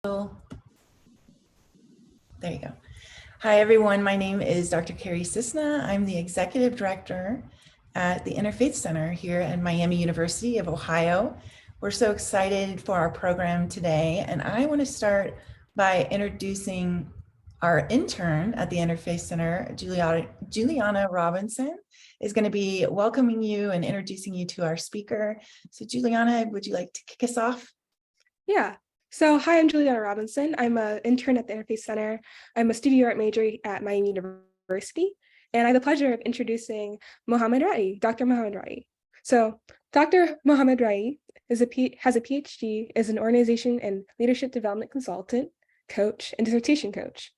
There you go. Hi, everyone. My name is Dr. Carrie Cisna. I'm the Executive Director at the Interfaith Center here at Miami University of Ohio. We're so excited for our program today, and I want to start by introducing our intern at the Interfaith Center, Juliana Robinson, is going to be welcoming you and introducing you to our speaker. So Juliana, would you like to kick us off? Yeah. So hi, I'm Juliana Robinson. I'm an intern at the Interfaith Center. I'm a studio art major at Miami University, and I have the pleasure of introducing Mohammed Raei, Dr. Mohammed Raei. So Dr. Mohammed Raei has a PhD as an organization and leadership development consultant, coach, and dissertation coach.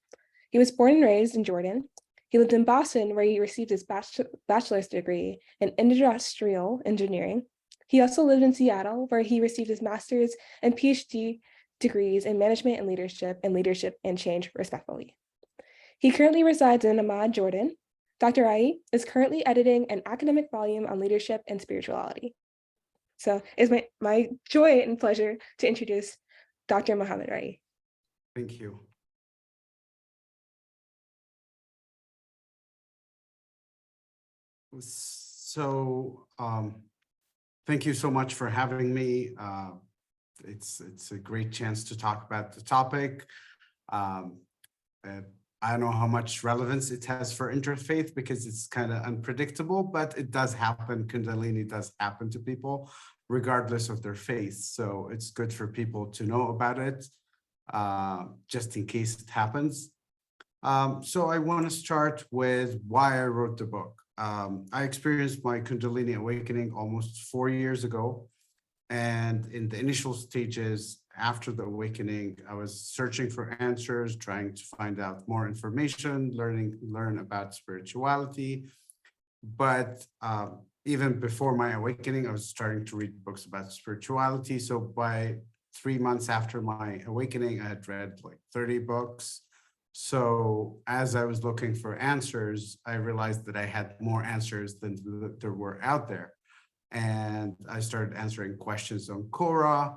He was born and raised in Jordan. He lived in Boston, where he received his bachelor's degree in industrial engineering. He also lived in Seattle, where he received his master's and PhD degrees in management and leadership and change, respectively. He currently resides in Amman, Jordan. Dr. Raei is currently editing an academic volume on leadership and spirituality. So it's my joy and pleasure to introduce Dr. Mohammed Raei. Thank you. So, thank you so much for having me. It's a great chance to talk about the topic. I don't know how much relevance it has for interfaith because it's kind of unpredictable, but it does happen. Kundalini does happen to people regardless of their faith. So it's good for people to know about it just in case it happens. So I want to start with why I wrote the book. I experienced my Kundalini awakening almost 4 years ago. And in the initial stages after the awakening, I was searching for answers, trying to find out more information, learn about spirituality. But even before my awakening, I was starting to read books about spirituality. So by 3 months after my awakening, I had read like 30 books. So as I was looking for answers, I realized that I had more answers than there were out there. And I started answering questions on Quora.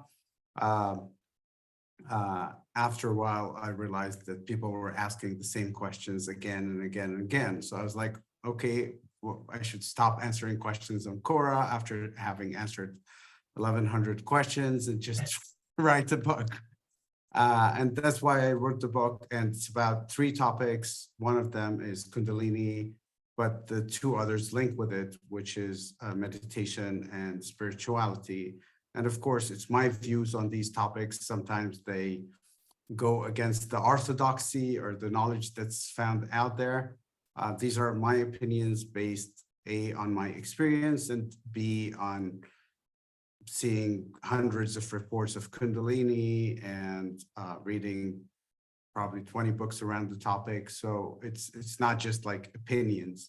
After a while, I realized that people were asking the same questions again and again and again. So I was like, okay, well, I should stop answering questions on Quora after having answered 1,100 questions and just write a book. And that's why I wrote the book. And it's about 3 topics. One of them is Kundalini, but the 2 others link with it, which is meditation and spirituality. And of course, it's my views on these topics. Sometimes they go against the orthodoxy or the knowledge that's found out there. These are my opinions based A, on my experience, and B, on seeing hundreds of reports of Kundalini and reading probably 20 books around the topic. So it's not just like opinions,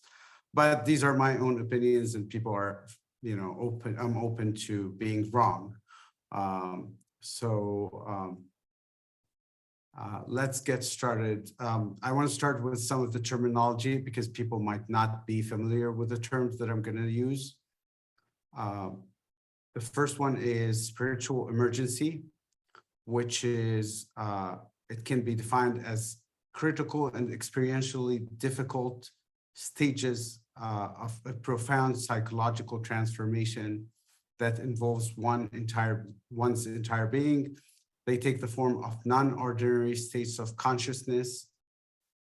but these are my own opinions, and people are, open. I'm open to being wrong. Let's get started. I want to start with some of the terminology because people might not be familiar with the terms that I'm going to use. The first one is spiritual emergency, which is, it can be defined as critical and experientially difficult stages of a profound psychological transformation that involves one's entire being. They take the form of non-ordinary states of consciousness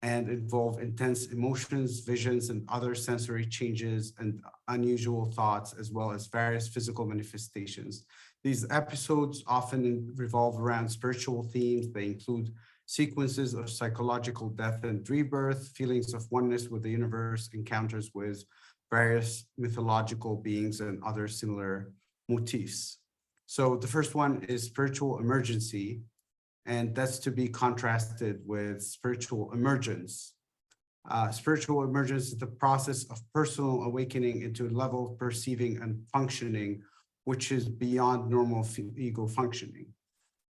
and involve intense emotions, visions, and other sensory changes and unusual thoughts, as well as various physical manifestations. These episodes often revolve around spiritual themes. They include sequences of psychological death and rebirth, feelings of oneness with the universe, encounters with various mythological beings, and other similar motifs. So the first one is spiritual emergency, and that's to be contrasted with spiritual emergence. Spiritual emergence is the process of personal awakening into a level of perceiving and functioning which is beyond normal ego functioning.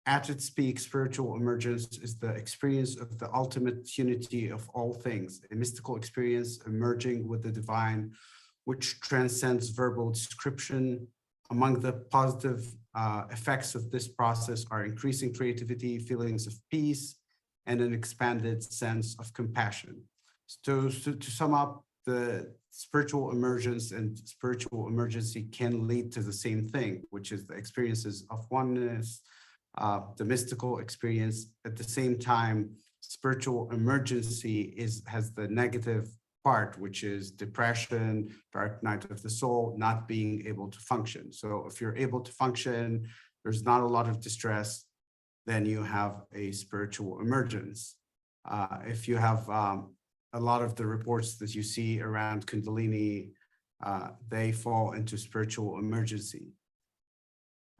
At its peak, spiritual emergence is the experience of the ultimate unity of all things, a mystical experience emerging with the divine, which transcends verbal description, Among the positive effects of this process are increasing creativity, feelings of peace, and an expanded sense of compassion. So to sum up, the spiritual emergence and spiritual emergency can lead to the same thing, which is the experiences of oneness, the mystical experience. At the same time, spiritual emergency has the negative part, which is depression, dark night of the soul, not being able to function. So if you're able to function, there's not a lot of distress, then you have a spiritual emergence. If you have a lot of the reports that you see around Kundalini, they fall into spiritual emergency.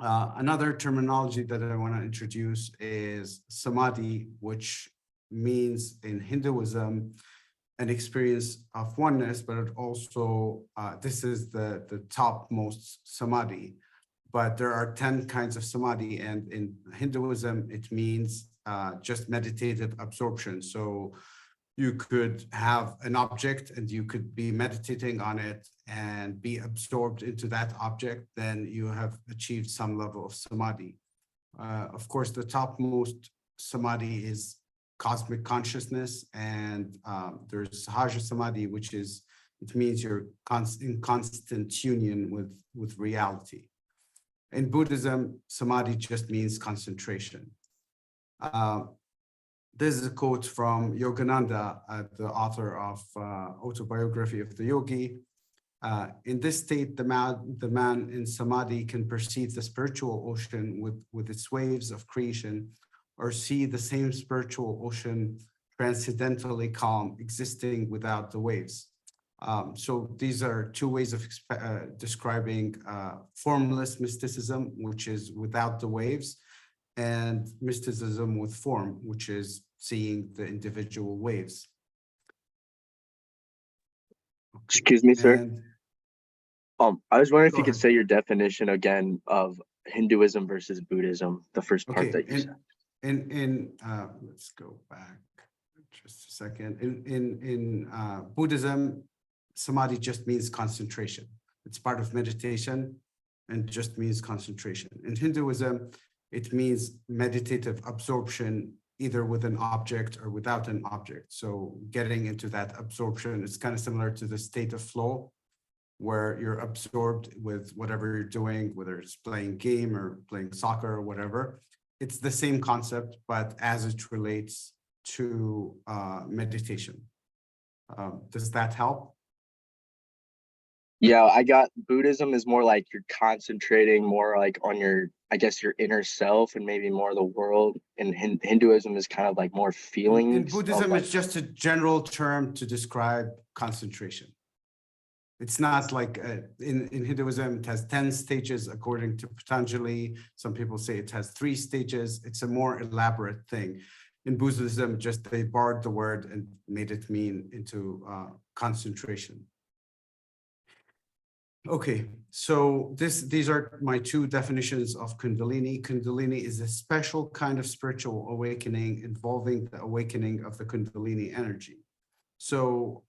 Another terminology that I want to introduce is samadhi, which means in Hinduism, an experience of oneness, but it also, this is the topmost samadhi. But there are 10 kinds of samadhi, and in Hinduism, it means just meditative absorption. So you could have an object and you could be meditating on it and be absorbed into that object, then you have achieved some level of samadhi. Of course, the topmost samadhi is cosmic consciousness, and there's Sahaja Samadhi, which is, it means you're in constant union with reality. In Buddhism, samadhi just means concentration. This is a quote from Yogananda, the author of Autobiography of the Yogi. In this state, the man in samadhi can perceive the spiritual ocean with its waves of creation, or see the same spiritual ocean transcendently calm, existing without the waves. So these are two ways of describing formless mysticism, which is without the waves, and mysticism with form, which is seeing the individual waves. Okay. Excuse me, sir. And I was wondering if go you could ahead. say your definition again of Hinduism versus Buddhism, the first part Okay, that you said. let's go back just a second. In Buddhism, samadhi just means concentration. It's part of meditation and just means concentration. In Hinduism, it means meditative absorption, either with an object or without an object. So getting into that absorption is kind of similar to the state of flow, where you're absorbed with whatever you're doing, whether it's playing game or playing soccer or whatever. It's the same concept, but as it relates to meditation. Does that help? Yeah, I got Buddhism is more like you're concentrating more like on your, I guess, your inner self and maybe more the world. And Hinduism is kind of like more feelings. In Buddhism, like, it's just a general term to describe concentration. It's not like in Hinduism, it has 10 stages according to Patanjali. Some people say it has 3 stages. It's a more elaborate thing. In Buddhism, just they borrowed the word and made it mean into concentration. Okay, so these are my 2 definitions of Kundalini. Kundalini is a special kind of spiritual awakening involving the awakening of the Kundalini energy. So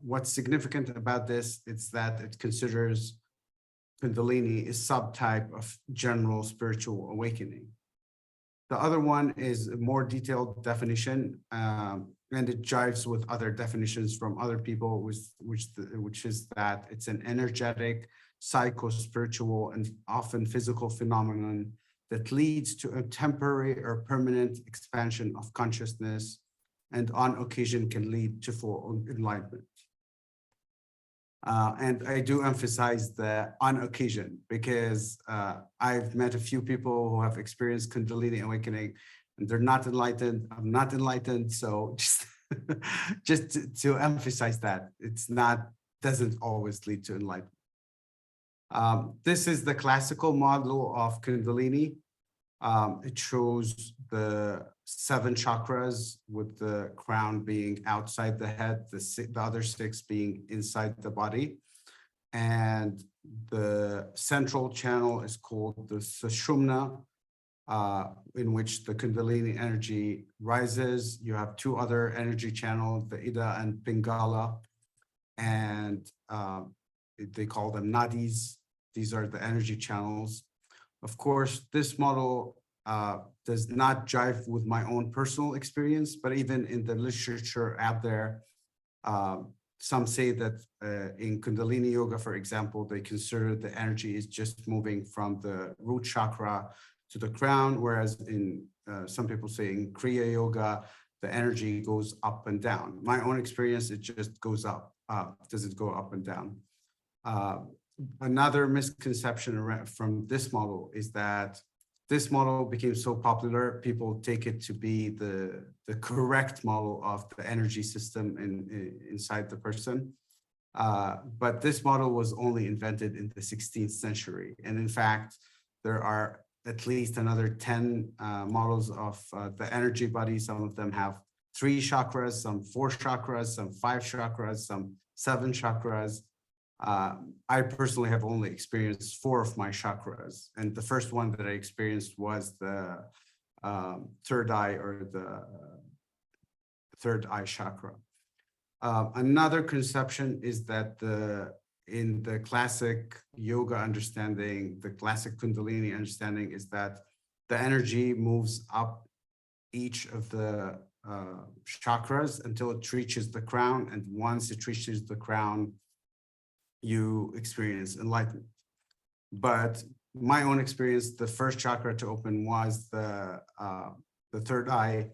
what's significant about this is that it considers Kundalini is subtype of general spiritual awakening. The other one is a more detailed definition, and it jives with other definitions from other people, which is that it's an energetic, psycho-spiritual, and often physical phenomenon that leads to a temporary or permanent expansion of consciousness, and on occasion can lead to full enlightenment. And I do emphasize the on occasion, because I've met a few people who have experienced Kundalini awakening and they're not enlightened. I'm not enlightened. So just to emphasize that it's not, doesn't always lead to enlightenment. This is the classical model of Kundalini. It shows the 7 chakras, with the crown being outside the head, the other 6 being inside the body. And the central channel is called the Sushumna, in which the Kundalini energy rises. You have 2 other energy channels, the Ida and Pingala, and they call them nadis. These are the energy channels. Of course, this model does not jive with my own personal experience, but even in the literature out there, some say that in Kundalini Yoga, for example, they consider the energy is just moving from the root chakra to the crown, whereas in some people say in Kriya Yoga, the energy goes up and down. My own experience, it just goes up. Does it go up and down? Another misconception from this model is that this model became so popular, people take it to be the correct model of the energy system inside the person. But this model was only invented in the 16th century. And in fact, there are at least another 10 models of the energy body. Some of them have 3 chakras, some 4 chakras, some 5 chakras, some 7 chakras. I personally have only experienced 4 of my chakras. And the first one that I experienced was the third eye, or the third eye chakra. Another conception is that in the classic yoga understanding, the classic Kundalini understanding is that the energy moves up each of the chakras until it reaches the crown. And once it reaches the crown, you experience enlightenment. But my own experience, the first chakra to open was the third eye.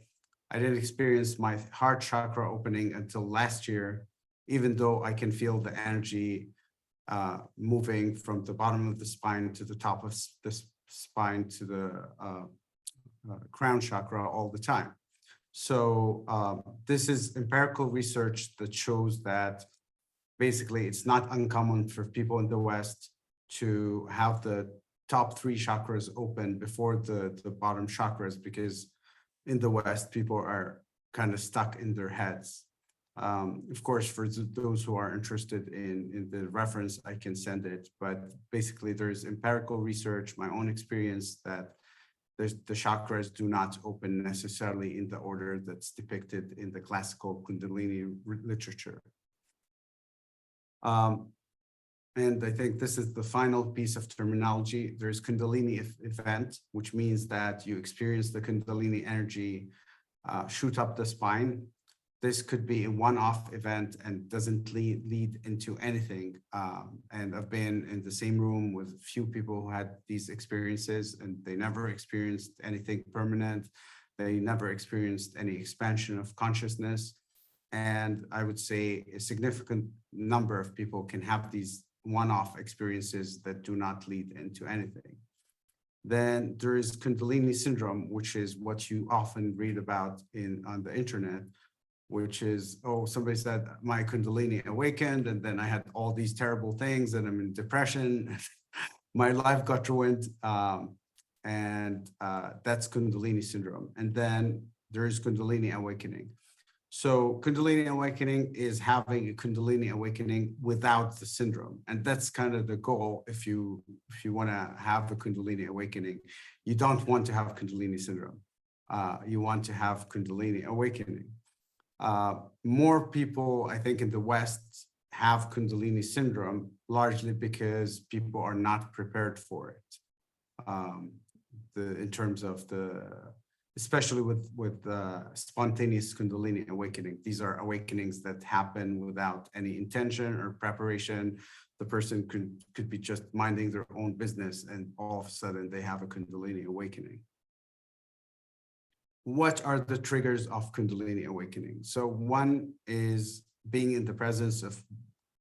I didn't experience my heart chakra opening until last year, even though I can feel the energy moving from the bottom of the spine to the top of the spine to the crown chakra all the time. So this is empirical research that shows that basically it's not uncommon for people in the West to have the top 3 chakras open before the bottom chakras, because in the West, people are kind of stuck in their heads. Of course, for those who are interested in the reference, I can send it. But basically, there's empirical research, my own experience, that the chakras do not open necessarily in the order that's depicted in the classical Kundalini literature. And I think this is the final piece of terminology. There's Kundalini event, which means that you experience the Kundalini energy shoot up the spine. This could be a one-off event and doesn't lead into anything. And I've been in the same room with a few people who had these experiences, and they never experienced anything permanent. They never experienced any expansion of consciousness. And I would say a significant number of people can have these one-off experiences that do not lead into anything. Then there is Kundalini syndrome, which is what you often read about on the internet, which is, oh, somebody said my Kundalini awakened, and then I had all these terrible things, and I'm in depression. My life got ruined, and that's Kundalini syndrome. And then there is Kundalini awakening. So Kundalini awakening is having a Kundalini awakening without the syndrome. And that's kind of the goal. If you want to have a Kundalini awakening, you don't want to have Kundalini syndrome. You want to have Kundalini awakening. More people, I think, in the West have Kundalini syndrome, largely because people are not prepared for it. In terms of especially with spontaneous Kundalini awakening. These are awakenings that happen without any intention or preparation. The person could be just minding their own business, and all of a sudden they have a Kundalini awakening. What are the triggers of Kundalini awakening? So one is being in the presence of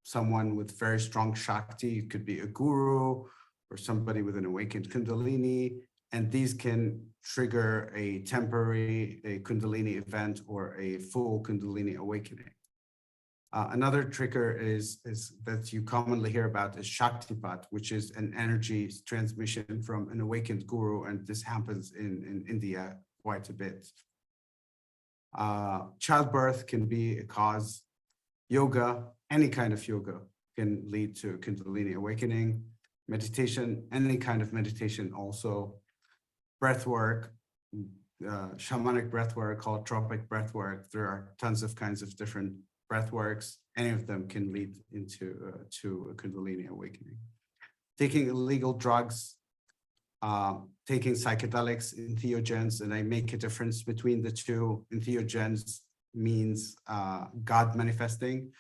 someone with very strong Shakti. It could be a guru or somebody with an awakened Kundalini. And these can trigger a temporary Kundalini event or a full Kundalini awakening. Another trigger is that you commonly hear about is Shaktipat, which is an energy transmission from an awakened guru, and this happens in India quite a bit. Childbirth can be a cause. Yoga, any kind of yoga, can lead to Kundalini awakening. Meditation, any kind of meditation also. Breath work, shamanic breath work, holotropic breath work. There are tons of kinds of different breath works. Any of them can lead into to a Kundalini awakening. taking illegal drugs, taking psychedelics, entheogens, and I make a difference between the two. Entheogens means God manifesting,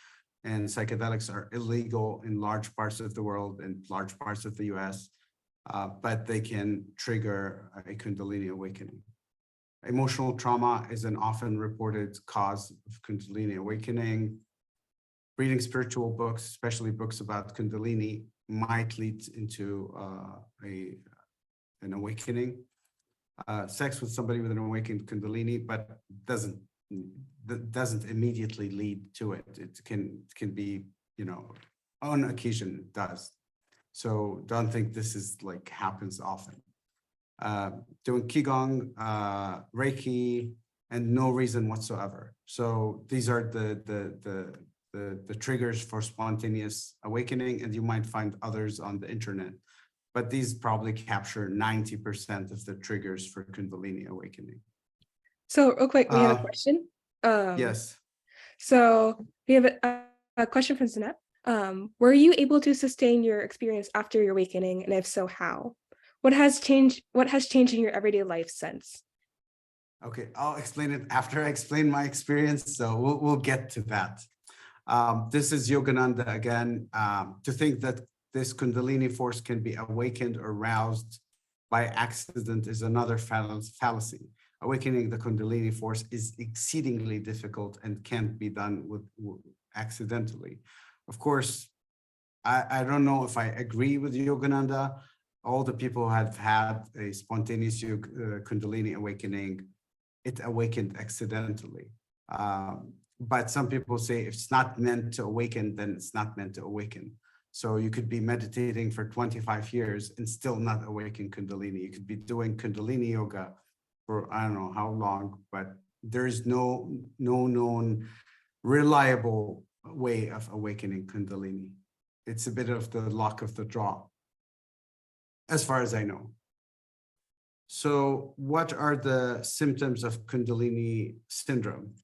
and psychedelics are illegal in large parts of the world and large parts of the US, but they can trigger a Kundalini awakening. Emotional trauma is an often reported cause of Kundalini awakening. Reading spiritual books, especially books about Kundalini, might lead into an awakening. Sex with somebody with an awakened Kundalini, but doesn't immediately lead to it. It can be, on occasion it does. So don't think this is like happens often. Doing Qigong, Reiki, and no reason whatsoever. So these are the triggers for spontaneous awakening, and you might find others on the internet, but these probably capture 90% of the triggers for Kundalini awakening. So real quick, we have a question. Yes. So we have a question from Zanette. Were you able to sustain your experience after your awakening, and if so, how? What has changed in your everyday life since? Okay, I'll explain it after I explain my experience, so we'll get to that. This is Yogananda again. To think that this Kundalini force can be awakened or roused by accident is another fallacy. Awakening the Kundalini force is exceedingly difficult and can't be done accidentally. Of course, I don't know if I agree with Yogananda. All the people who have had a spontaneous Kundalini awakening, it awakened accidentally. But some people say if it's not meant to awaken, then it's not meant to awaken. So you could be meditating for 25 years and still not awaken Kundalini. You could be doing Kundalini yoga for I don't know how long, but there is no known reliable way of awakening Kundalini. It's a bit of the luck of the draw, as far as I know. So what are the symptoms of Kundalini syndrome?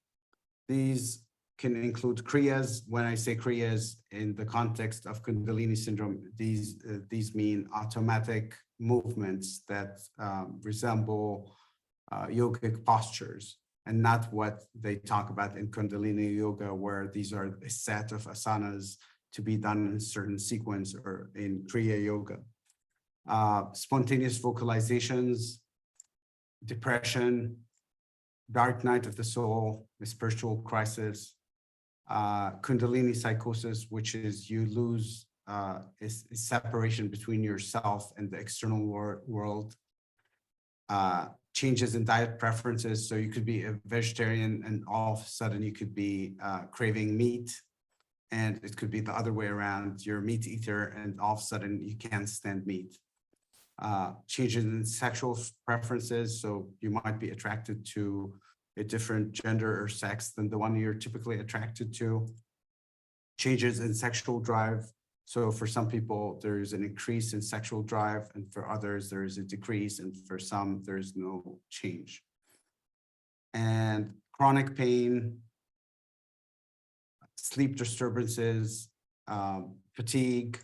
These can include Kriyas. When I say Kriyas in the context of Kundalini syndrome, these mean automatic movements that resemble yogic postures, and not what they talk about in Kundalini yoga, where these are a set of asanas to be done in a certain sequence, or in Kriya yoga. Spontaneous vocalizations, depression, dark night of the soul, a spiritual crisis, Kundalini psychosis, which is you lose a separation between yourself and the external world, changes in diet preferences. So you could be a vegetarian and all of a sudden you could be craving meat, and it could be the other way around. You're a meat eater and all of a sudden you can't stand meat. Changes in sexual preferences. So you might be attracted to a different gender or sex than the one you're typically attracted to. Changes in sexual drive. So for some people, there is an increase in sexual drive, and for others, there is a decrease, and for some, there's no change. And chronic pain, sleep disturbances, fatigue,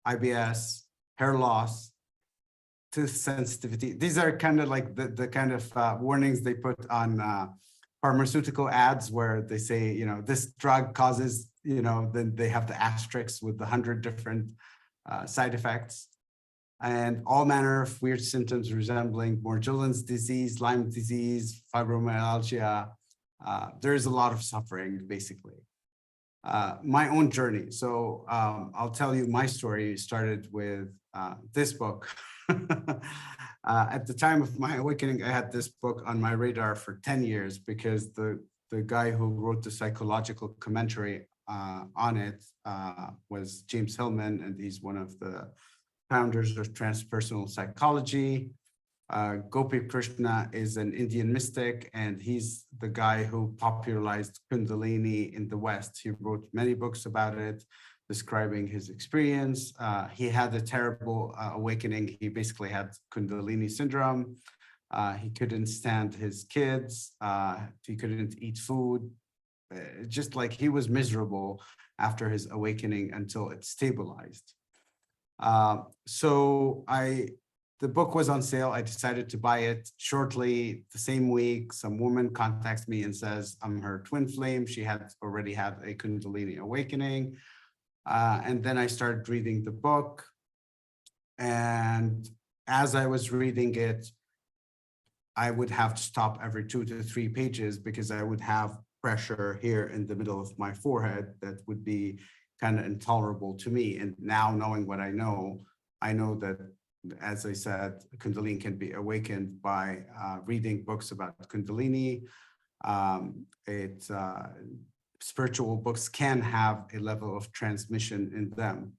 IBS, hair loss, tooth sensitivity. These are kind of like the kind of warnings they put on pharmaceutical ads, where they say, this drug causes, then they have the asterisks with the 100 different side effects, and all manner of weird symptoms resembling Morgellons disease, Lyme disease, fibromyalgia. There is a lot of suffering, basically. My own journey. So I'll tell you my story started with this book. At the time of my awakening, I had this book on my radar for 10 years because the guy who wrote the psychological commentary on it was James Hillman, and he's one of the founders of transpersonal psychology. Gopi Krishna is an Indian mystic, and he's the guy who popularized Kundalini in the West. He wrote many books about it, describing his experience. He had a terrible awakening. He basically had Kundalini syndrome. He couldn't stand his kids. He couldn't eat food. Just like he was miserable after his awakening until it stabilized. The book was on sale. I decided to buy it shortly. The same week, some woman contacts me and says, I'm her twin flame. She had already had a Kundalini awakening. And then I started reading the book. And as I was reading it, I would have to stop every 2 to 3 pages because I would have pressure here in the middle of my forehead that would be kind of intolerable to me. And now knowing what I know that, as I said, Kundalini can be awakened by reading books about Kundalini. Spiritual books can have a level of transmission in them.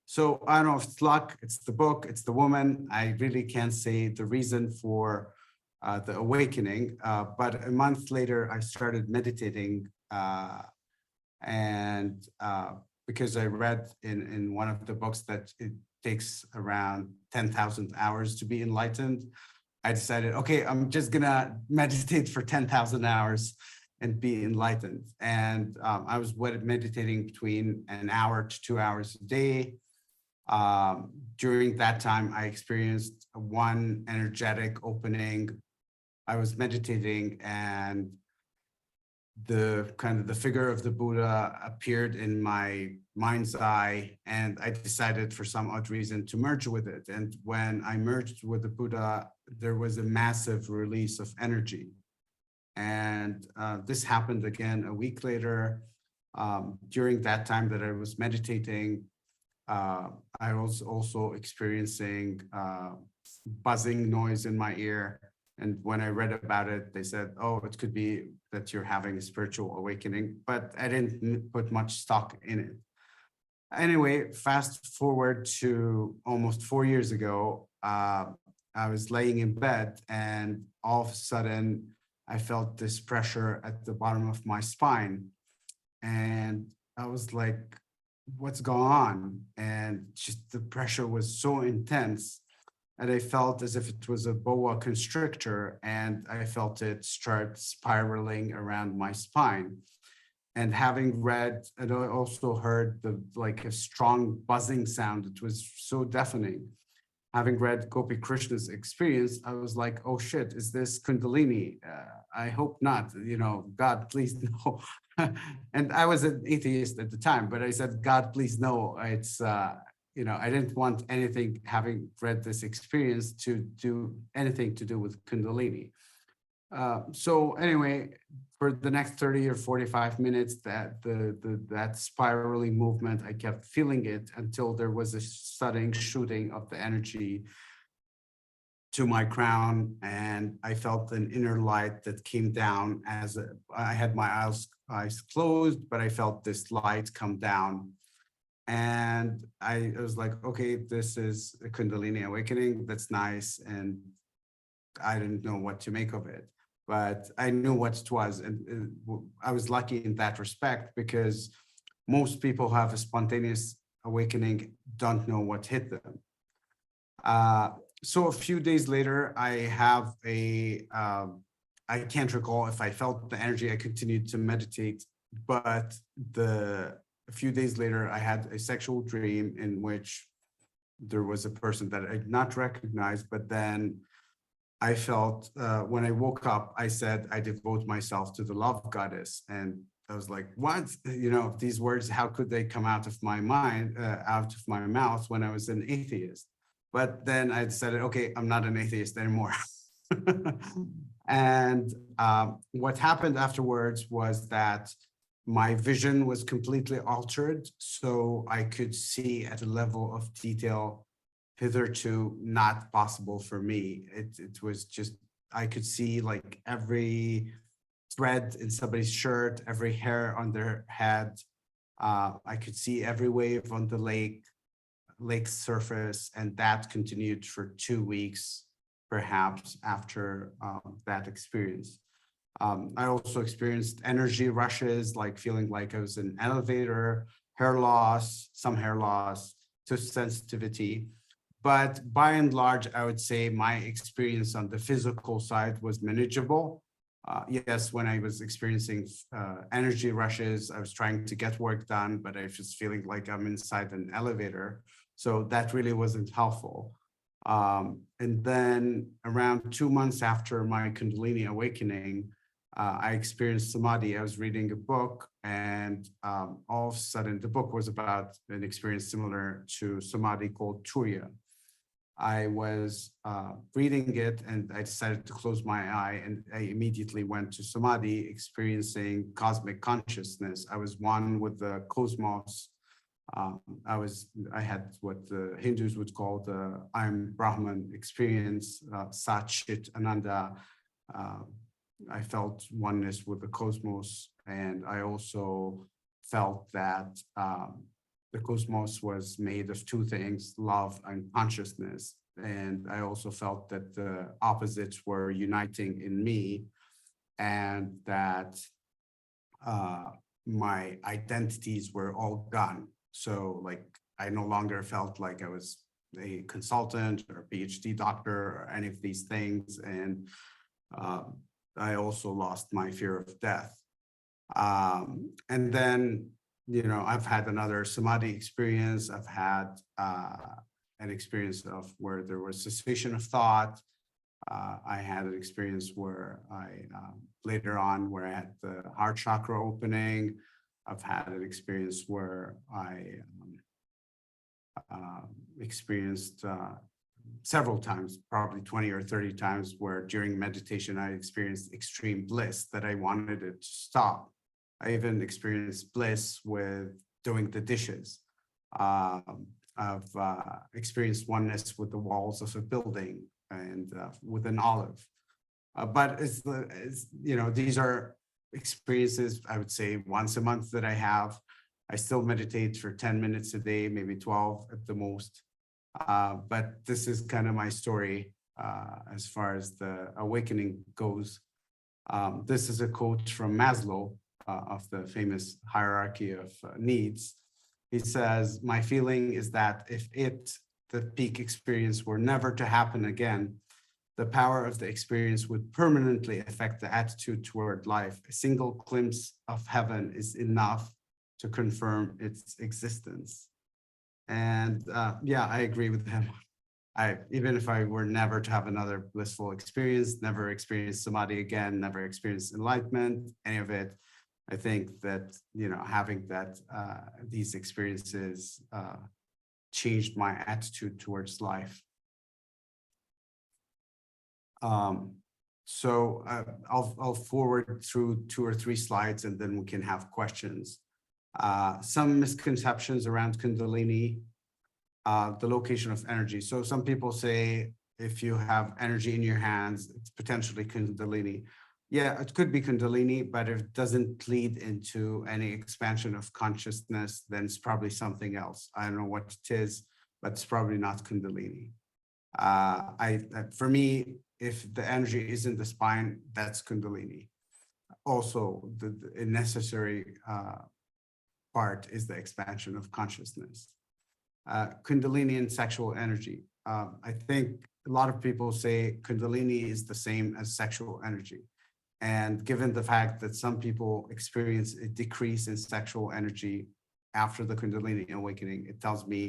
So I don't know if it's luck, it's the book, it's the woman. I really can't say the reason for the awakening. But a month later, I started meditating because I read in one of the books that it takes around 10,000 hours to be enlightened. I decided, okay, I'm just gonna meditate for 10,000 hours and be enlightened. And I was meditating between an hour to 2 hours a day. During that time, I experienced one energetic opening. I was meditating and the figure of the Buddha appeared in my mind's eye, and I decided for some odd reason to merge with it. And when I merged with the Buddha, there was a massive release of energy. And this happened again a week later. During that time that I was meditating, I was also experiencing buzzing noise in my ear. And when I read about it, they said, oh, it could be that you're having a spiritual awakening, but I didn't put much stock in it. Anyway, fast forward to almost 4 years ago, I was laying in bed and all of a sudden I felt this pressure at the bottom of my spine. And I was like, what's going on? And just the pressure was so intense. And I felt as if it was a boa constrictor, and I felt it start spiraling around my spine. And having read, and I also heard like a strong buzzing sound, it was so deafening. Having read Gopi Krishna's experience, I was like, oh shit, is this Kundalini? I hope not, God, please no. And I was an atheist at the time, but I said, God, please no, it's, I didn't want anything, having read this experience, to do anything to do with Kundalini. So anyway, for the next 30 or 45 minutes, that spiraling movement, I kept feeling it until there was a sudden shooting of the energy to my crown, and I felt an inner light that came down as I had my eyes closed, but I felt this light come down. And I was like, okay, this is a Kundalini awakening. That's nice. And I didn't know what to make of it, but I knew what it was. And I was lucky in that respect, because most people who have a spontaneous awakening don't know what hit them. So a few days later, I have I can't recall if I felt the energy. I continued to meditate, but a few days later, I had a sexual dream in which there was a person that I did not recognize, but then I felt, when I woke up, I said, I devote myself to the love goddess. And I was like, what? These words, how could they come out of my mind, out of my mouth when I was an atheist? But then I decided, okay, I'm not an atheist anymore. And what happened afterwards was that my vision was completely altered. So I could see at a level of detail hitherto not possible for me. It was just, I could see like every thread in somebody's shirt, every hair on their head. I could see every wave on the lake's surface, and that continued for 2 weeks, perhaps, after that experience. I also experienced energy rushes, like feeling like I was in an elevator, some hair loss, to sensitivity. But by and large, I would say my experience on the physical side was manageable. Yes, when I was experiencing energy rushes, I was trying to get work done, but I was just feeling like I'm inside an elevator. So that really wasn't helpful. And then around 2 months after my Kundalini awakening, I experienced samadhi. I was reading a book, and all of a sudden, the book was about an experience similar to samadhi called Turiya. I was reading it, and I decided to close my eye, and I immediately went to samadhi, experiencing cosmic consciousness. I was one with the cosmos. I had what the Hindus would call the I am Brahman experience, Sat Chit Ananda. I felt oneness with the cosmos, and I also felt that the cosmos was made of two things, love and consciousness. And I also felt that the opposites were uniting in me, and that my identities were all gone. So like, I no longer felt like I was a consultant or a PhD doctor or any of these things. And I also lost my fear of death. And then, I've had another samadhi experience. I've had an experience of where there was cessation of thought. I had an experience where later on, where I had the heart chakra opening. I've had an experience where I experienced several times, probably 20 or 30 times, where during meditation, I experienced extreme bliss that I wanted it to stop. I even experienced bliss with doing the dishes. I've experienced oneness with the walls of a building and with an olive. But these are experiences, I would say, once a month that I have. I still meditate for 10 minutes a day, maybe 12 at the most. But this is kind of my story as far as the awakening goes. This is a quote from Maslow of the famous hierarchy of needs. He says, "My feeling is that if the peak experience, were never to happen again, the power of the experience would permanently affect the attitude toward life. A single glimpse of heaven is enough to confirm its existence." And yeah, I agree with him. Even if I were never to have another blissful experience, never experience samadhi again, never experience enlightenment, any of it, I think that, having these experiences changed my attitude towards life. So I'll forward through 2 or 3 slides, and then we can have questions. Some misconceptions around Kundalini, the location of energy. So some people say, if you have energy in your hands, it's potentially Kundalini. Yeah, it could be Kundalini, but if it doesn't lead into any expansion of consciousness, then it's probably something else. I don't know what it is, but it's probably not Kundalini. For me, if the energy is in the spine, that's Kundalini. Also, the necessary part is the expansion of consciousness. Kundalini and sexual energy. I think a lot of people say Kundalini is the same as sexual energy. And given the fact that some people experience a decrease in sexual energy after the Kundalini awakening, it tells me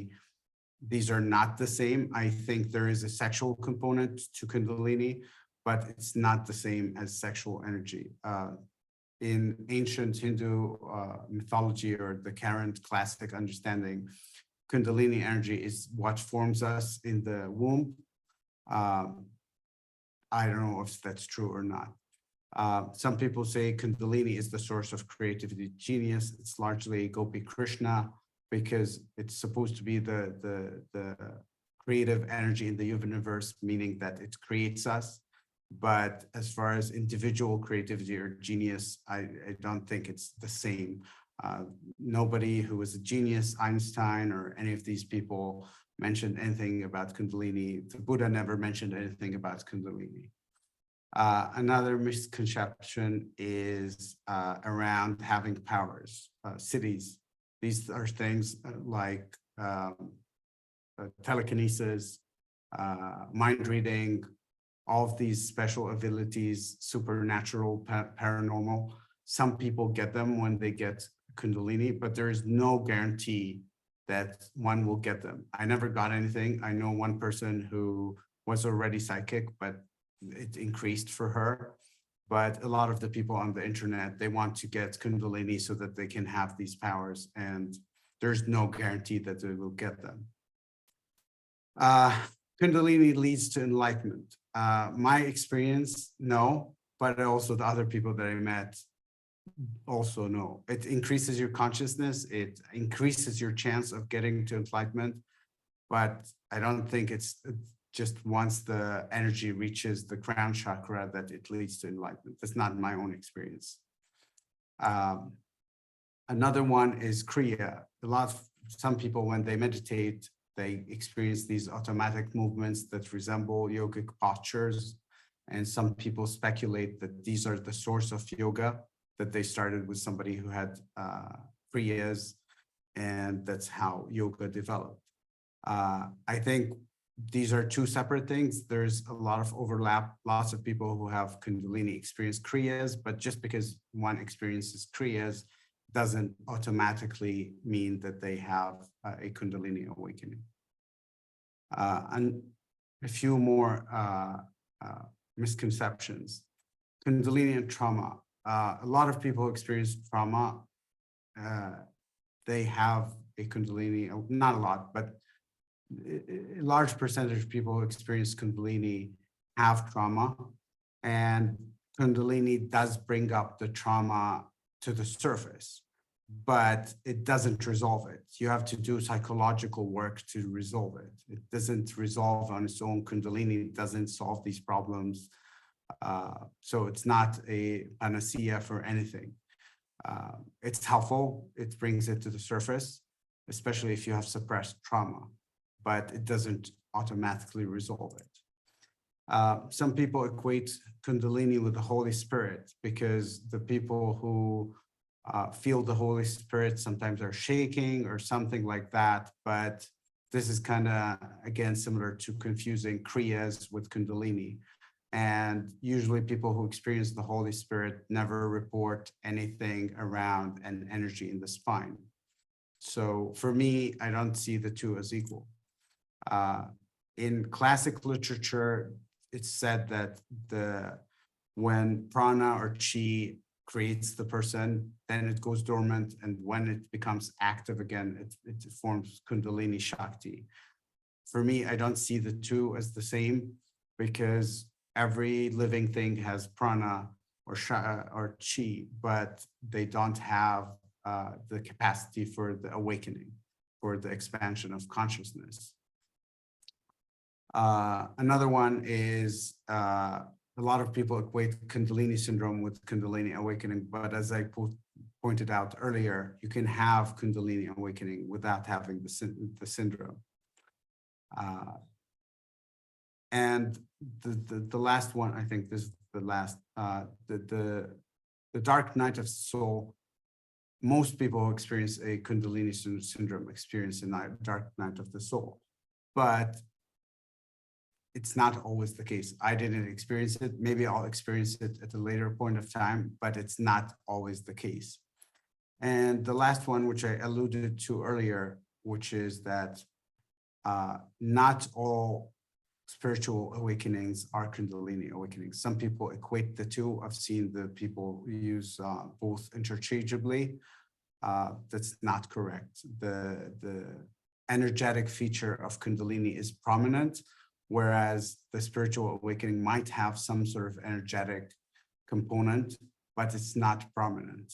these are not the same. I think there is a sexual component to Kundalini, but it's not the same as sexual energy. In ancient Hindu mythology, or the current classic understanding, Kundalini energy is what forms us in the womb. I don't know if that's true or not. Some people say Kundalini is the source of creativity, genius. It's largely Gopi Krishna, because it's supposed to be the creative energy in the universe, meaning that it creates us. But as far as individual creativity or genius, I don't think it's the same. Nobody who was a genius, Einstein or any of these people, mentioned anything about Kundalini. The Buddha never mentioned anything about Kundalini. Another misconception is around having powers, cities. These are things like telekinesis, mind reading, all of these special abilities, supernatural, paranormal. Some people get them when they get Kundalini, but there is no guarantee that one will get them. I never got anything. I know one person who was already psychic, but it increased for her. But a lot of the people on the internet, they want to get Kundalini so that they can have these powers, and there's no guarantee that they will get them. Kundalini leads to enlightenment. My experience, no, but also the other people that I met also no. It increases your consciousness, it increases your chance of getting to enlightenment, but I don't think it's just once the energy reaches the crown chakra that it leads to enlightenment. That's not my own experience. Another one is Kriya. Some people, when they meditate, they experience these automatic movements that resemble yogic postures. And some people speculate that these are the source of yoga, that they started with somebody who had Kriyas, and that's how yoga developed. I think these are two separate things. There's a lot of overlap. Lots of people who have Kundalini experience Kriyas, but just because one experiences Kriyas doesn't automatically mean that they have a Kundalini awakening. And a few more misconceptions. Kundalini and trauma. A lot of people experience trauma. They have a Kundalini, not a lot, but a large percentage of people who experience Kundalini have trauma, and Kundalini does bring up the trauma to the surface, but it doesn't resolve it. You have to do psychological work to resolve it. It doesn't resolve on its own. Kundalini doesn't solve these problems. So it's not a panacea for anything. It's helpful. It brings it to the surface, especially if you have suppressed trauma, but it doesn't automatically resolve it. Some people equate Kundalini with the Holy Spirit, because the people who feel the Holy Spirit sometimes are shaking or something like that. But this is kind of, again, similar to confusing Kriyas with Kundalini. And usually people who experience the Holy Spirit never report anything around an energy in the spine. So for me, I don't see the two as equal. In classic literature, it's said that when prana or chi creates the person, then it goes dormant, and when it becomes active again, it forms Kundalini Shakti. For me, I don't see the two as the same, because every living thing has prana or chi, but they don't have the capacity for the awakening, for the expansion of consciousness. Another one is a lot of people equate Kundalini syndrome with Kundalini awakening, but as I pointed out earlier, you can have Kundalini awakening without having the syndrome. And the last one, I think this is the last, the dark night of the soul. Most people who experience a Kundalini syndrome experience a dark night of the soul, but it's not always the case. I didn't experience it. Maybe I'll experience it at a later point of time, but it's not always the case. And the last one, which I alluded to earlier, which is that not all spiritual awakenings are Kundalini awakenings. Some people equate the two. I've seen the people use both interchangeably. That's not correct. The energetic feature of Kundalini is prominent, whereas the spiritual awakening might have some sort of energetic component, but it's not prominent.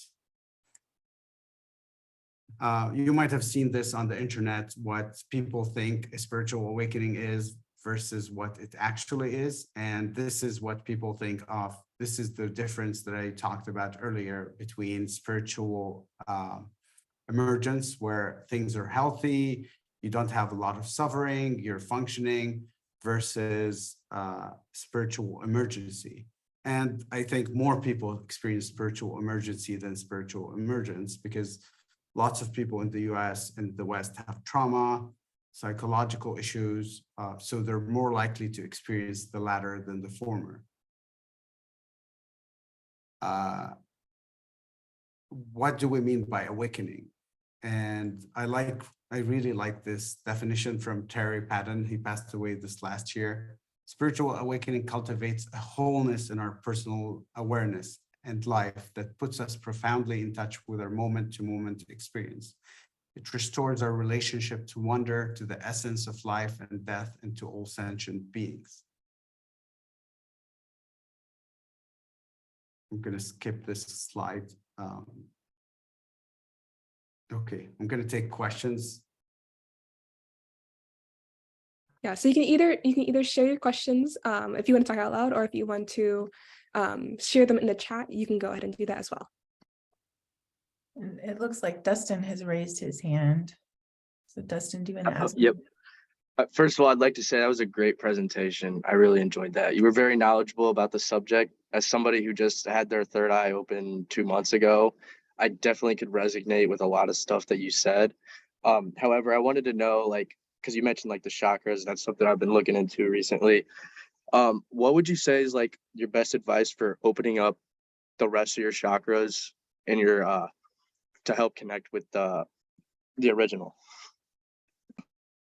You might have seen this on the internet, what people think a spiritual awakening is versus what it actually is. And this is what people think of. This is the difference that I talked about earlier between spiritual emergence, where things are healthy, you don't have a lot of suffering, you're functioning, versus spiritual emergency. And I think more people experience spiritual emergency than spiritual emergence, because lots of people in the US and the West have trauma, psychological issues, so they're more likely to experience the latter than the former. What do we mean by awakening? And I like I really like this definition from Terry Patton. He passed away this last year. Spiritual awakening cultivates a wholeness in our personal awareness and life that puts us profoundly in touch with our moment-to-moment experience. It restores our relationship to wonder, to the essence of life and death, and to all sentient beings. I'm going to skip this slide. Okay, I'm going to take questions. Yeah, so you can either share your questions if you want to talk out loud, or if you want to share them in the chat, you can go ahead and do that as well. And it looks like Dustin has raised his hand. So Dustin, do you want to ask? Yep. First of all, I'd like to say that was a great presentation. I really enjoyed that. You were very knowledgeable about the subject. As somebody who just had their third eye open 2 months ago, I definitely could resonate with a lot of stuff that you said. However, I wanted to know, like, because you mentioned like the chakras, that's something I've been looking into recently. What would you say is like your best advice for opening up the rest of your chakras in your to help connect with the original?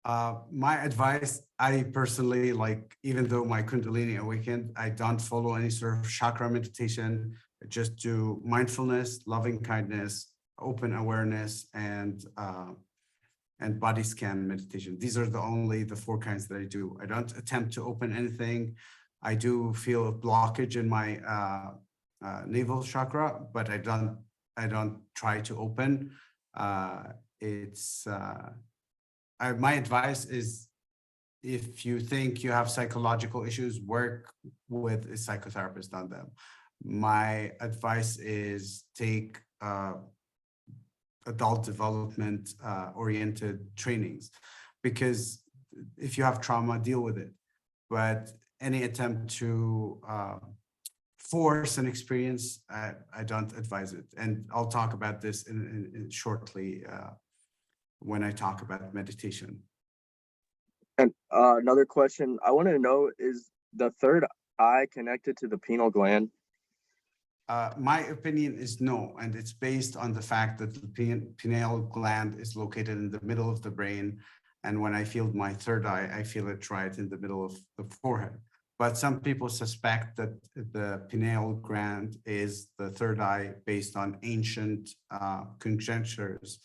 My advice, I personally, like, even though my Kundalini awakened, I don't follow any sort of chakra meditation. I just do mindfulness, loving kindness, open awareness, and body scan meditation. These are the 4 kinds that I do. I don't attempt to open anything. I do feel a blockage in my navel chakra, but I don't try to open. My advice is, if you think you have psychological issues, work with a psychotherapist on them. My advice is take adult development oriented trainings, because if you have trauma, deal with it. But any attempt to force an experience, I don't advise it. And I'll talk about this in shortly when I talk about meditation. And another question I want to know is, the third eye connected to the pineal gland? My opinion is no, and it's based on the fact that the pineal gland is located in the middle of the brain. And when I feel my third eye, I feel it right in the middle of the forehead. But some people suspect that the pineal gland is the third eye based on ancient conjectures.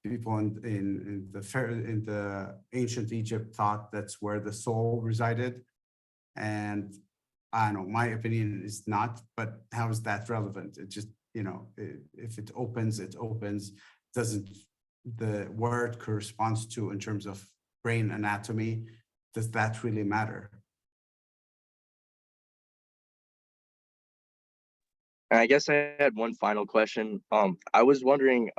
People in the ancient Egypt thought that's where the soul resided. And I don't know, my opinion is not, but how is that relevant? It just, if it opens, it opens. Doesn't the word corresponds to in terms of brain anatomy, does that really matter? And I guess I had one final question. I was wondering,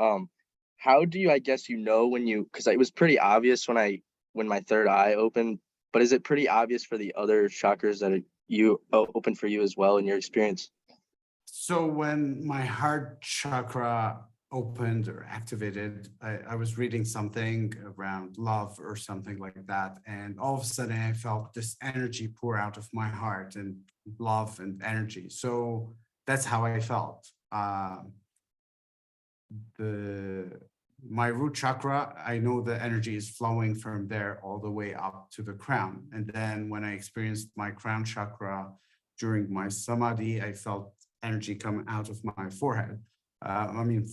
how do you, I guess, when you, because it was pretty obvious when my third eye opened, but is it pretty obvious for the other chakras that open for you as well in your experience? So when my heart chakra opened or activated, I was reading something around love or something like that. And all of a sudden I felt this energy pour out of my heart, and love and energy. So that's how I felt. My root chakra, I know the energy is flowing from there all the way up to the crown. And then when I experienced my crown chakra during my samadhi, I felt energy come out of my forehead.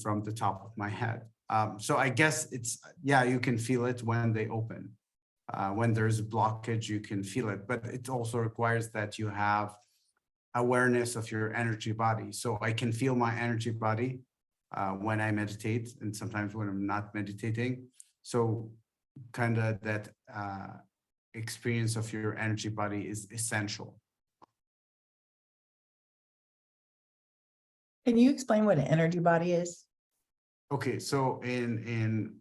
From the top of my head. So I guess you can feel it when they open. When there's a blockage, you can feel it, but it also requires that you have awareness of your energy body. So I can feel my energy body when I meditate, and sometimes when I'm not meditating. So kind of that experience of your energy body is essential. Can you explain what an energy body is? Okay, so in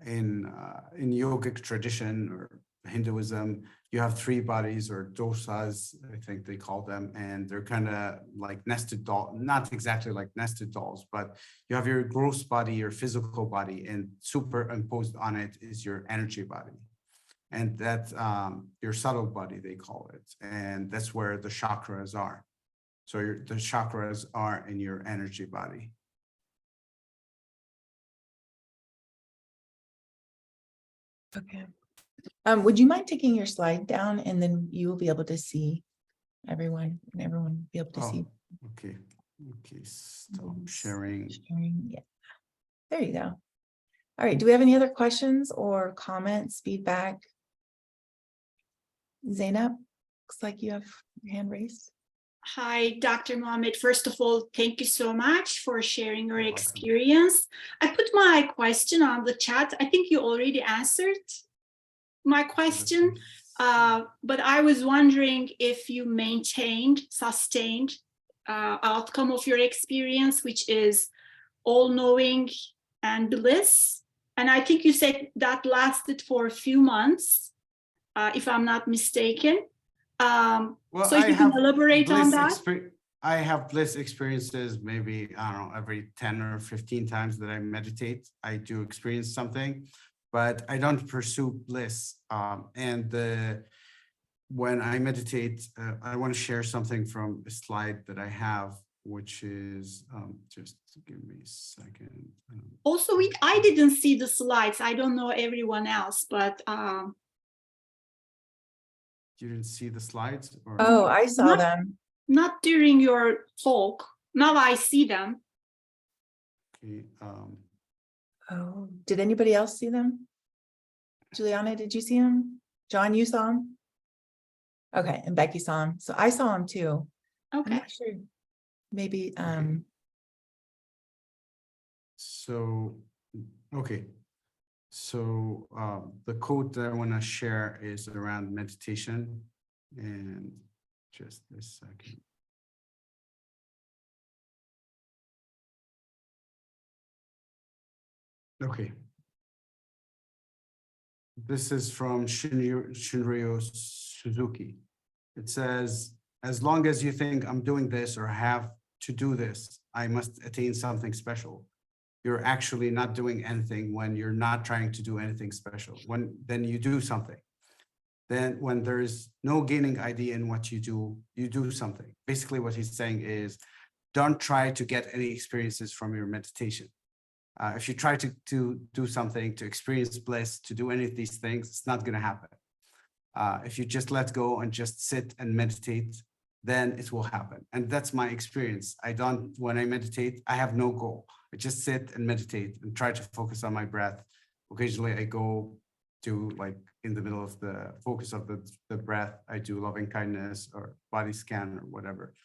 yogic tradition or Hinduism, you have 3 bodies, or dosas, I think they call them, and they're kind of like nested dolls, not exactly like nested dolls, but you have your gross body, your physical body, and superimposed on it is your energy body. And that your subtle body, they call it, and that's where the chakras are. So the chakras are in your energy body. Okay. Would you mind taking your slide down and then you will be able to see everyone and everyone will be able to see. Oh, okay. Okay, stop sharing. Yeah. There you go. All right. Do we have any other questions or comments, feedback? Zainab, looks like you have your hand raised. Hi, Dr. Mohammed. First of all, thank you so much for sharing your You're welcome. experience. I put my question on the chat. I think you already answered my question, but I was wondering if you sustained outcome of your experience, which is all-knowing and bliss. And I think you said that lasted for a few months, if I'm not mistaken. Well, So if you can elaborate on that. I have bliss experiences maybe, I don't know, every 10 or 15 times that I meditate, I do experience something, but I don't pursue bliss. When I meditate, I want to share something from a slide that I have, which is, just give me a second. Also, I didn't see the slides. I don't know everyone else, but You didn't see the slides? Or? Oh, I saw them. not during your talk. Now I see them. Okay, Oh, did anybody else see them? Juliana, did you see them? John, you saw them? Okay, and Becky saw them. So I saw them too. I'm Okay. not sure. Maybe, So, okay. So the quote that I want to share is around meditation, and just a second. Okay. This is from Shinryo Suzuki. It says, as long as you think I'm doing this or have to do this, I must attain something special. You're actually not doing anything when you're not trying to do anything special. Then you do something. Then when there's no gaining idea in what you do something. Basically what he's saying is, don't try to get any experiences from your meditation. If you try to do something, to experience bliss, to do any of these things, it's not going to happen. If you just let go and just sit and meditate, then it will happen. And that's my experience. When I meditate, I have no goal. I just sit and meditate and try to focus on my breath. Occasionally I go to, like, in the middle of the focus of the breath, I do loving kindness or body scan or whatever.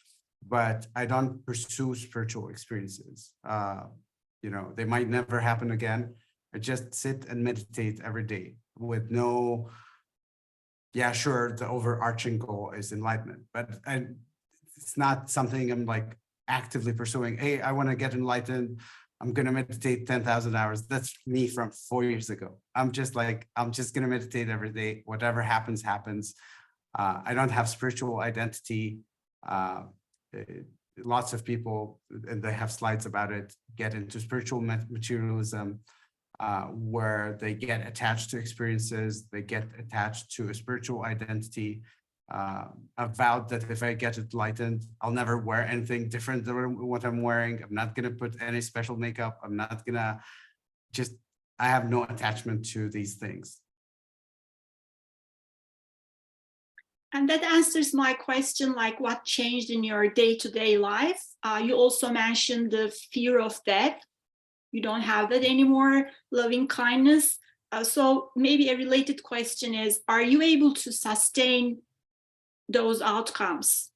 But I don't pursue spiritual experiences. They might never happen again. I just sit and meditate every day with no, yeah, sure, the overarching goal is enlightenment, but it's not something I'm like actively pursuing. Hey, I want to get enlightened. I'm going to meditate 10,000 hours. That's me from 4 years ago. I'm just going to meditate every day. Whatever happens, happens. I don't have spiritual identity. Lots of people, and they have slides about it, get into spiritual materialism, where they get attached to experiences, they get attached to a spiritual identity. I've vowed that if I get enlightened, I'll never wear anything different than what I'm wearing. I'm not going to put any special makeup. I'm not going to I have no attachment to these things. And that answers my question, like what changed in your day-to-day life. You also mentioned the fear of death. You don't have that anymore, loving kindness. So maybe a related question is, are you able to sustain those outcomes?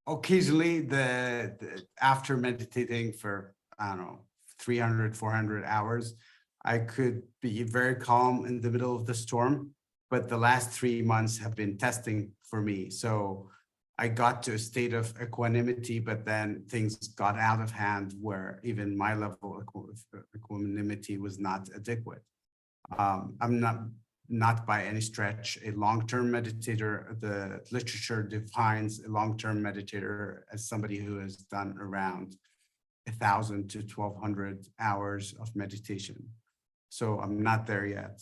Occasionally, after meditating for, I don't know, 300, 400 hours, I could be very calm in the middle of the storm. But the last 3 months have been testing for me. So I got to a state of equanimity, but then things got out of hand where even my level of equanimity was not adequate. I'm not by any stretch a long-term meditator. The literature defines a long-term meditator as somebody who has done around 1,000 to 1,200 hours of meditation. So I'm not there yet.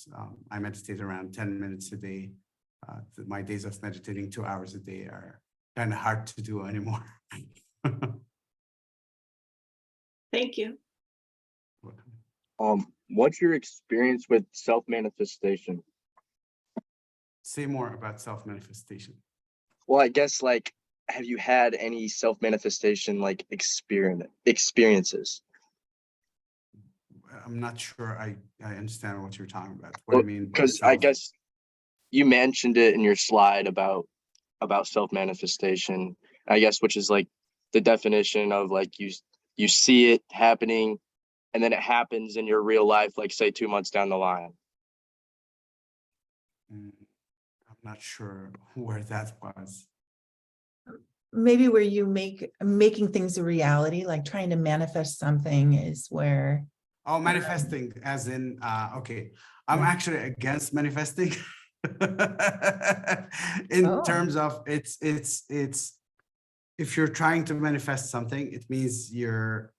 I meditate around 10 minutes a day. My days of meditating 2 hours a day are kind of hard to do anymore. Thank you. What's your experience with self-manifestation? Say more about self-manifestation. Well, I guess like, have you had any self-manifestation like experiences? I'm not sure I understand what you're talking about. What do you mean by Because I self? guess you mentioned it in your slide about self-manifestation, I guess, which is like the definition of like you see it happening and then it happens in your real life, like say 2 months down the line. I'm not sure where that was. Maybe where you making things a reality, like trying to manifest something is where. Oh, manifesting as in, okay. I'm Yeah. actually against manifesting. In Oh. terms of it's, if you're trying to manifest something, it means you're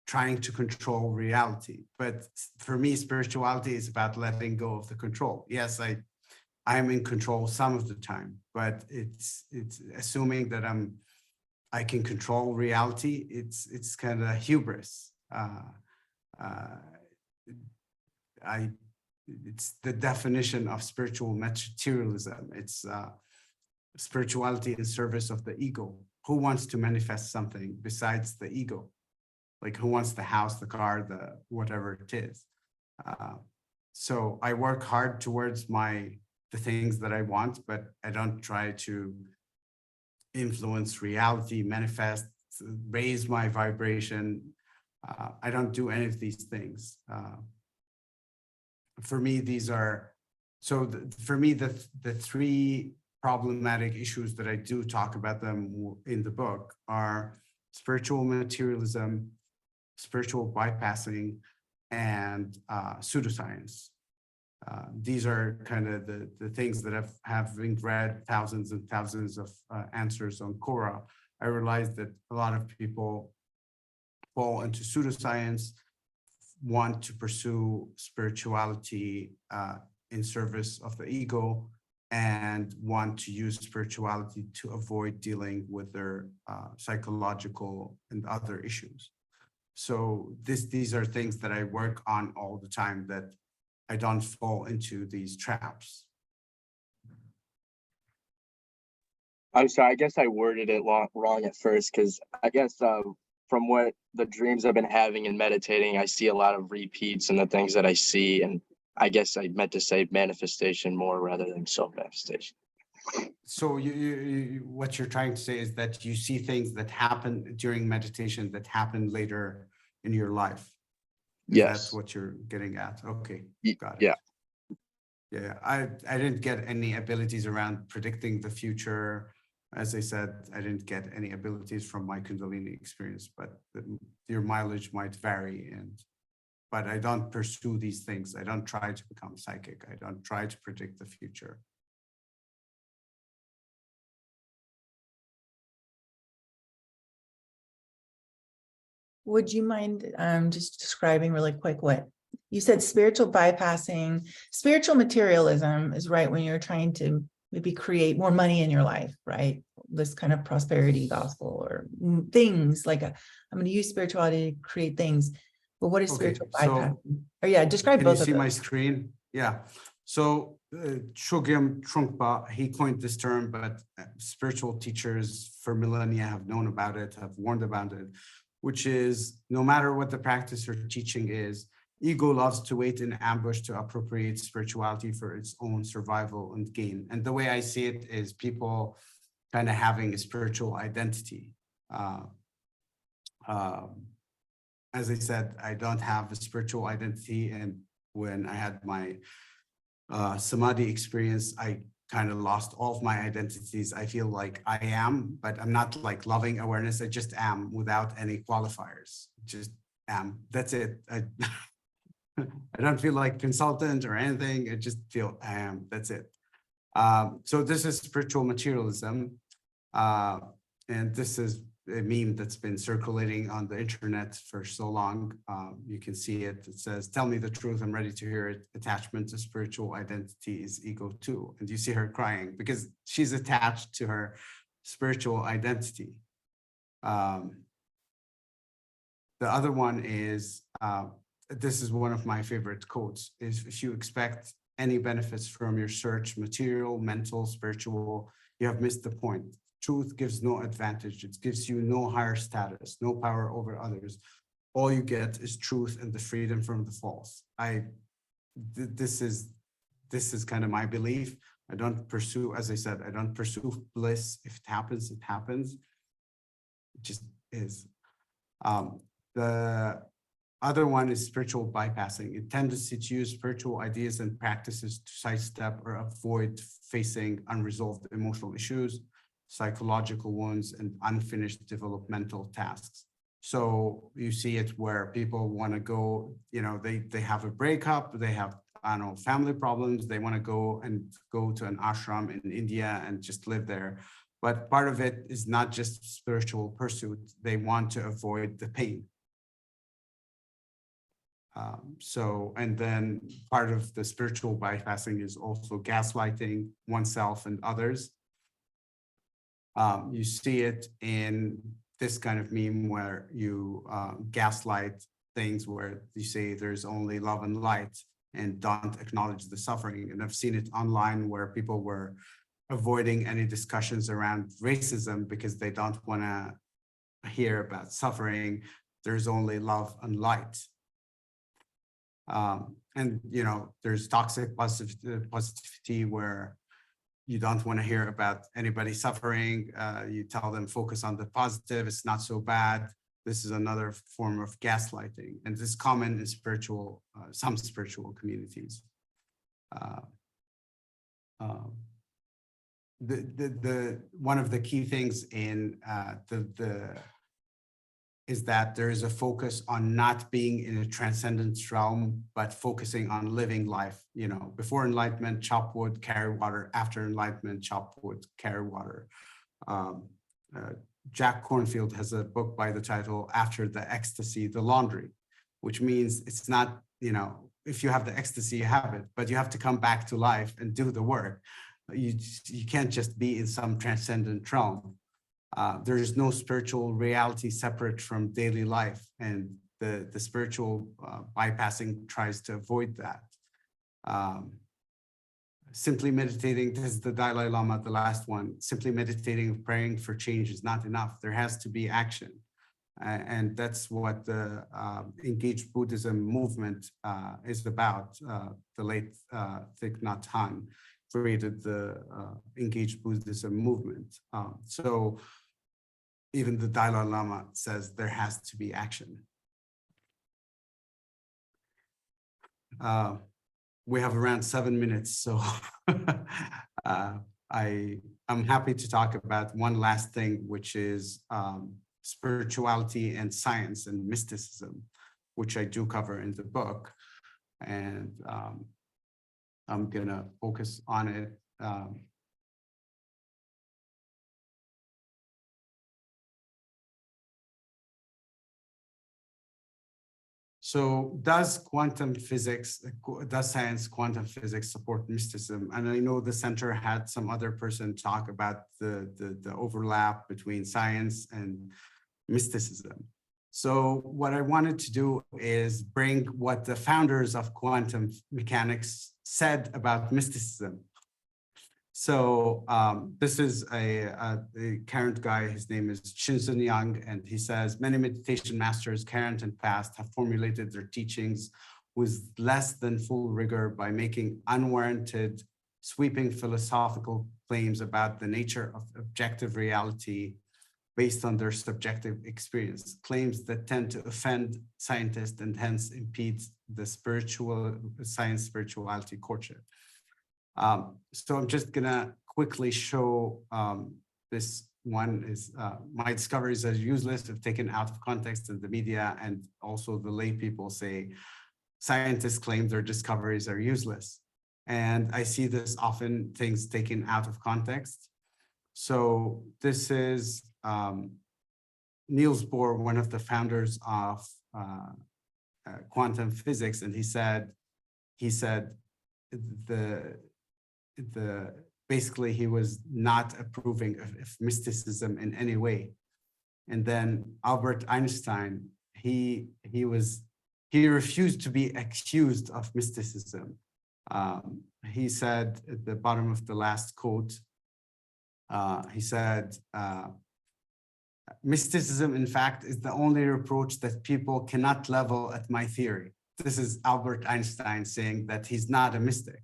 trying to control reality. But for me, spirituality is about letting go of the control. Yes, I am in control some of the time, but it's assuming that I can control reality. It's kind of hubris. It's the definition of spiritual materialism. It's spirituality in service of the ego. Who wants to manifest something besides the ego? Like who wants the house, the car, the whatever it is? So I work hard towards the things that I want, but I don't try to influence reality, manifest, raise my vibration. I don't do any of these things. For me, these are, for me, the three problematic issues that I do talk about them in the book are spiritual materialism, spiritual bypassing, and pseudoscience. These are kind of the things that having read thousands and thousands of answers on Quora, I realized that a lot of people fall into pseudoscience, want to pursue spirituality in service of the ego, and want to use spirituality to avoid dealing with their psychological and other issues. So these are things that I work on all the time, that I don't fall into these traps. I'm sorry, I guess I worded it wrong at first, because I guess from what the dreams I've been having and meditating, I see a lot of repeats in the things that I see. And I guess I meant to say manifestation more rather than self-manifestation. So what you're trying to say is that you see things that happen during meditation that happen later in your life. Is Yes. that what you're getting at? Okay, got it. Yeah. Yeah, I didn't get any abilities around predicting the future. As I said, I didn't get any abilities from my Kundalini experience, but your mileage might vary. But I don't pursue these things. I don't try to become psychic. I don't try to predict the future. Would you mind just describing really quick what you said? Spiritual bypassing, spiritual materialism is right when you're trying to maybe create more money in your life, right? This kind of prosperity gospel or things like I'm going to use spirituality to create things. But what is spiritual bypassing? Or yeah, describe both of them. Can you see my screen? Yeah. So Chogyam Trungpa, he coined this term, but spiritual teachers for millennia have known about it, have warned about it, which is no matter what the practice or teaching is, ego loves to wait in ambush to appropriate spirituality for its own survival and gain. And the way I see it is people kind of having a spiritual identity. As I said, I don't have a spiritual identity. And when I had my Samadhi experience, I kind of lost all of my identities. I feel like I am, but I'm not like loving awareness. I just am without any qualifiers. Just am. That's it. I don't feel like consultant or anything. I just feel I am. That's it. So this is spiritual materialism. And this is a meme that's been circulating on the internet for so long. You can see it. It says, "Tell me the truth, I'm ready to hear it. Attachment to spiritual identity is ego too." And you see her crying because she's attached to her spiritual identity. The other one is this is one of my favorite quotes, is if you expect any benefits from your search, material, mental, spiritual, you have missed the point. Truth gives no advantage. It gives you no higher status, no power over others. All you get is truth and the freedom from the false. This is kind of my belief. I don't pursue, as I said, I don't pursue bliss. If it happens, it happens. It just is. The other one is spiritual bypassing. It tends to use spiritual ideas and practices to sidestep or avoid facing unresolved emotional issues, psychological wounds, and unfinished developmental tasks. So you see it where people want to go, they have a breakup, they have, I don't know, family problems, they want to go to an ashram in India and just live there. But part of it is not just spiritual pursuit. They want to avoid the pain. And then part of the spiritual bypassing is also gaslighting oneself and others. You see it in this kind of meme where you gaslight things where you say there's only love and light and don't acknowledge the suffering. And I've seen it online where people were avoiding any discussions around racism because they don't want to hear about suffering. There's only love and light. And there's toxic positivity where you don't want to hear about anybody suffering. You tell them focus on the positive, it's not so bad. This is another form of gaslighting, and this is common in some spiritual communities. One of the key things in is that there is a focus on not being in a transcendence realm, but focusing on living life. Before enlightenment, chop wood, carry water. After enlightenment, chop wood, carry water. Jack Kornfield has a book by the title, After the Ecstasy, the Laundry, which means it's not, if you have the ecstasy, you have it, but you have to come back to life and do the work. You can't just be in some transcendent realm. There is no spiritual reality separate from daily life, and the spiritual bypassing tries to avoid that. Simply meditating, this is the Dalai Lama, the last one, simply meditating and praying for change is not enough. There has to be action. And that's what the engaged Buddhism movement is about. The late Thich Nhat Hanh created the engaged Buddhism movement. So even the Dalai Lama says there has to be action. We have around 7 minutes, so I'm happy to talk about one last thing, which is spirituality and science and mysticism, which I do cover in the book. And I'm gonna focus on it. So does science, quantum physics support mysticism? And I know the center had some other person talk about the overlap between science and mysticism. So what I wanted to do is bring what the founders of quantum mechanics said about mysticism. So this is a current guy, his name is Shinzen Yang, and he says, many meditation masters, current and past, have formulated their teachings with less than full rigor by making unwarranted, sweeping philosophical claims about the nature of objective reality based on their subjective experience, claims that tend to offend scientists and hence impede the science spirituality courtship. So I'm just gonna quickly show this one is my discoveries are useless if taken out of context in the media, and also the lay people say scientists claim their discoveries are useless. And I see this often, things taken out of context. So this is Niels Bohr, one of the founders of quantum physics, and he said basically he was not approving of mysticism in any way. And then Albert Einstein, he he refused to be accused of mysticism. He said at the bottom of the last quote, he said, mysticism, in fact, is the only reproach that people cannot level at my theory. This is Albert Einstein saying that he's not a mystic.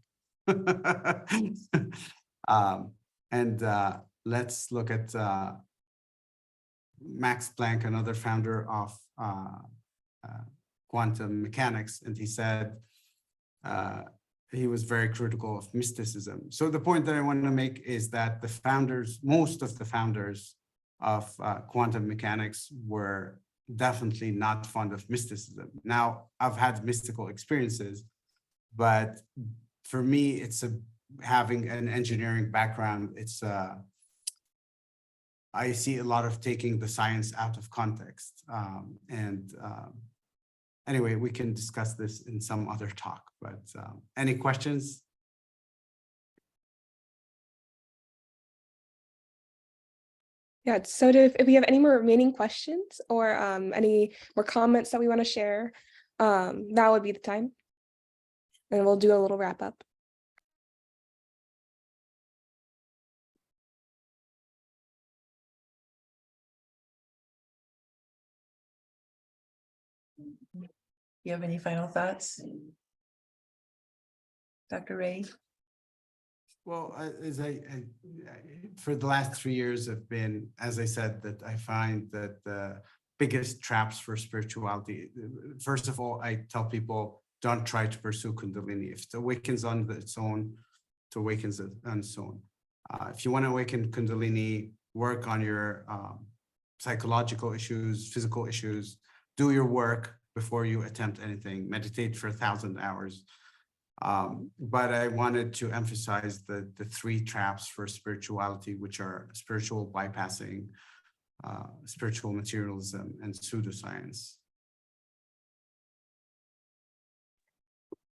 Let's look at Max Planck, another founder of quantum mechanics, and he said he was very critical of mysticism. So the point that I want to make is that the founders, most of the founders of quantum mechanics were definitely not fond of mysticism. Now, I've had mystical experiences, but for me, it's having an engineering background, I see a lot of taking the science out of context. Anyway, we can discuss this in some other talk, but any questions? Yeah, so if we have any more remaining questions or any more comments that we want to share, that would be the time. And we'll do a little wrap up. You have any final thoughts, Dr. Raei? Well, for the last 3 years have been, as I said, that I find that the biggest traps for spirituality, first of all, I tell people, don't try to pursue Kundalini. If it awakens on its own, it awakens on its own. If you want to awaken Kundalini, work on your psychological issues, physical issues, do your work before you attempt anything, meditate for 1,000 hours. But I wanted to emphasize the 3 traps for spirituality, which are spiritual bypassing, spiritual materialism, and pseudoscience.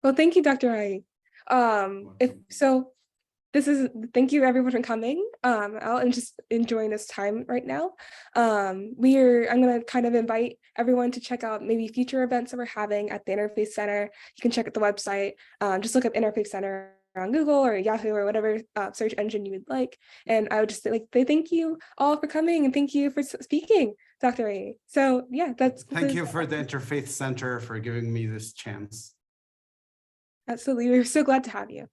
Well, thank you, Dr. Raei. Thank you everyone for coming out and just enjoying this time right now. I'm going to kind of invite everyone to check out maybe future events that we're having at the Interfaith Center. You can check out the website, just look up Interfaith Center on Google or Yahoo or whatever search engine you would like. And I would just say thank you all for coming and thank you for speaking, Dr. Raei. So yeah, Thank you for the Interfaith Center for giving me this chance. Absolutely, we're so glad to have you.